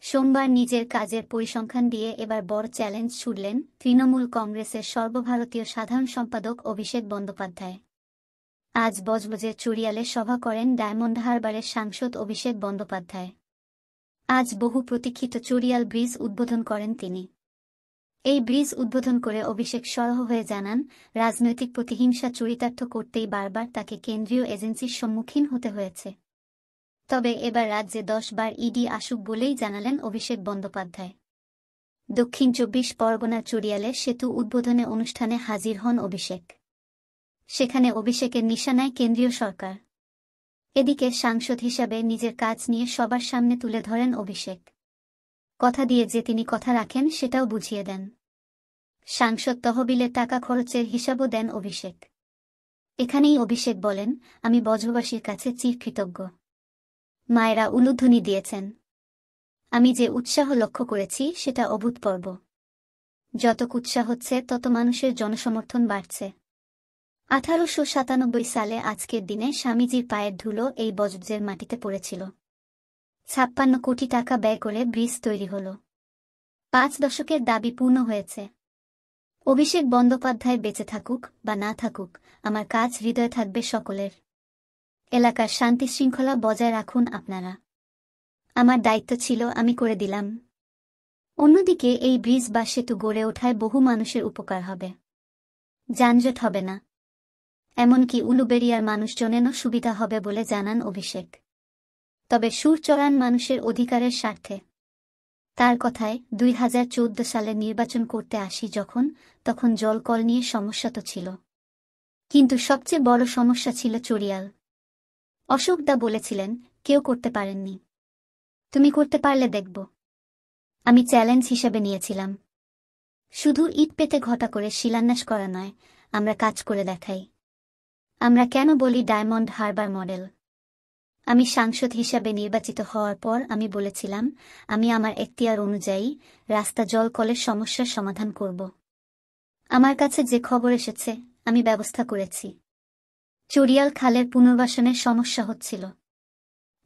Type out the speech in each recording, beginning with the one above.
সোমবার নিজের কাজের পরিসংখ্যান দিয়ে এবার বড় চ্যালেঞ্জ ছুড়লেন তৃণমূল কংগ্রেসের সর্বভারতীয় সাধারণ সম্পাদক অভিষেক বন্দ্যোপাধ্যায়। আজ বজবজের চুরিয়ালে সভা করেন ডায়মন্ড হারবারের সাংসদ অভিষেক বন্দ্যোপাধ্যায়। আজ বহু প্রতীক্ষিত চুরিয়াল ব্রিজ উদ্বোধন করেন তিনি। এই ব্রিজ উদ্বোধন করে অভিষেক সরহ হয়ে জানান, রাজনৈতিক প্রতিহিংসা চরিতার্থ করতেই বারবার তাকে কেন্দ্রীয় এজেন্সির সম্মুখীন হতে হয়েছে। তবে এবার রাজ্যে 10 বার ইডি আসুক বলেই জানালেন অভিষেক বন্দ্যোপাধ্যায়। দক্ষিণ 24 পরগনার চুরিয়ালে সেতু উদ্বোধনে অনুষ্ঠানে হাজির হন অভিষেক। সেখানে অভিষেকের নিশানায় কেন্দ্রীয় সরকার। এদিকে সাংসদ হিসাবে নিজের কাজ নিয়ে সবার সামনে তুলে ধরেন অভিষেক। কথা দিয়ে যে তিনি কথা রাখেন সেটাও বুঝিয়ে দেন। সাংসদ তহবিলে টাকা খরচের হিসাবও দেন অভিষেক। এখানেই অভিষেক বলেন, আমি বজবাসীর কাছে চিরকৃতজ্ঞ। মায়েরা উলুধ্বনি দিয়েছেন। আমি যে উৎসাহ লক্ষ্য করেছি সেটা অভূতপূর্ব। যত উৎসাহ হচ্ছে তত মানুষের জনসমর্থন বাড়ছে। 1897 সালে আজকের দিনে স্বামীজির পায়ের ধুলো এই বজবজের মাটিতে পড়েছিল। 56 কোটি টাকা ব্যয় করে ব্রিজ তৈরি হল। 5 দশকের দাবি পূর্ণ হয়েছে। অভিষেক বন্দ্যোপাধ্যায় বেঁচে থাকুক বা না থাকুক, আমার কাজ হৃদয়ে থাকবে সকলের। এলাকার শান্তি শৃঙ্খলা বজায় রাখুন আপনারা। আমার দায়িত্ব ছিল, আমি করে দিলাম। অন্যদিকে এই ব্রিজ বা সেতু গড়ে ওঠায় বহু মানুষের উপকার হবে। যানজট হবে না। এমনকি উলুবেড়িয়ার মানুষজনেরও সুবিধা হবে বলে জানান অভিষেক। তবে সুর চড়ান মানুষের অধিকারের স্বার্থে। তার কথায়, 2014 সালে নির্বাচন করতে আসি তখন জলকল নিয়ে সমস্যা তো ছিল, কিন্তু সবচেয়ে বড় সমস্যা ছিল চুরিয়াল। অশোক দা বলেছিলেন, কেউ করতে পারেননি, তুমি করতে পারলে দেখব। আমি চ্যালেঞ্জ হিসেবে নিয়েছিলাম। শুধু ইট পেতে ঘটা করে শিলান্যাস করা নয়, আমরা কাজ করে দেখাই। আমরা কেন বলি ডায়মন্ড হারবার মডেল? আমি সাংসদ হিসাবে নির্বাচিত হওয়ার পর আমি বলেছিলাম, আমি আমার এখতিয়ার অনুযায়ী রাস্তা জলকলের সমস্যার সমাধান করব। আমার কাছে যে খবর এসেছে আমি ব্যবস্থা করেছি। চুরিয়াল খালের পুনর্বাসনের সমস্যা হচ্ছিল।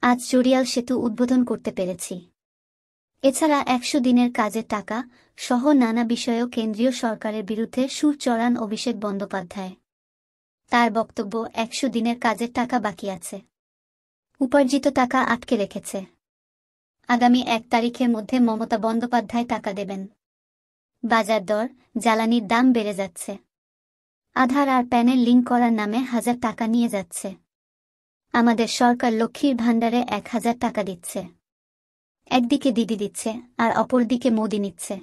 আজ চুরিয়াল সেতু উদ্বোধন করতে পেরেছি। এছাড়া 100 দিনের কাজের টাকা সহ নানা বিষয়েও কেন্দ্রীয় সরকারের বিরুদ্ধে সুর চড়ান অভিষেক বন্দ্যোপাধ্যায়। তার বক্তব্য, 100 দিনের কাজের টাকা বাকি আছে। উপার্জিত টাকা আটকে রেখেছে। আগামী 1 তারিখের মধ্যে মমতা বন্দ্যোপাধ্যায় টাকা দেবেন। বাজার দর, জ্বালানির দাম বেড়ে যাচ্ছে। আধার আর প্যানের লিঙ্ক করার নামে 1000 টাকা নিয়ে যাচ্ছে। আমাদের সরকার লক্ষ্মীর ভাণ্ডারে 1000 টাকা দিচ্ছে। একদিকে দিদি দিচ্ছে আর অপরদিকে মোদি নিচ্ছে।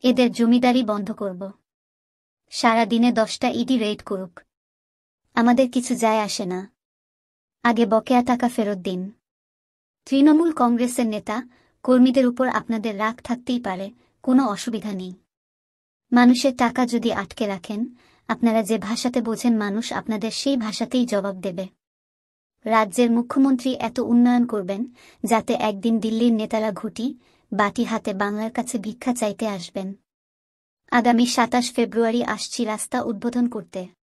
এদের জমিদারি বন্ধ করব। সারা দিনে 10টা ইডি রেড করুক, আমাদের কিছু যায় আসে না। আগে বকেয়া টাকা ফেরত দিন। তৃণমূল কংগ্রেসের নেতা কর্মীদের উপর আপনাদের রাগ থাকতেই পারে, কোনো অসুবিধা নেই। মানুষের টাকা যদি আটকে রাখেন, আপনারা যে ভাষাতে বোঝেন মানুষ আপনাদের সেই ভাষাতেই জবাব দেবে। রাজ্যের মুখ্যমন্ত্রী এত উন্নয়ন করবেন যাতে একদিন দিল্লির নেতারা ঘুঁটি বাটি হাতে বাংলার কাছে ভিক্ষা চাইতে আসবেন। আগামী 27 ফেব্রুয়ারি আসছি রাস্তা উদ্বোধন করতে।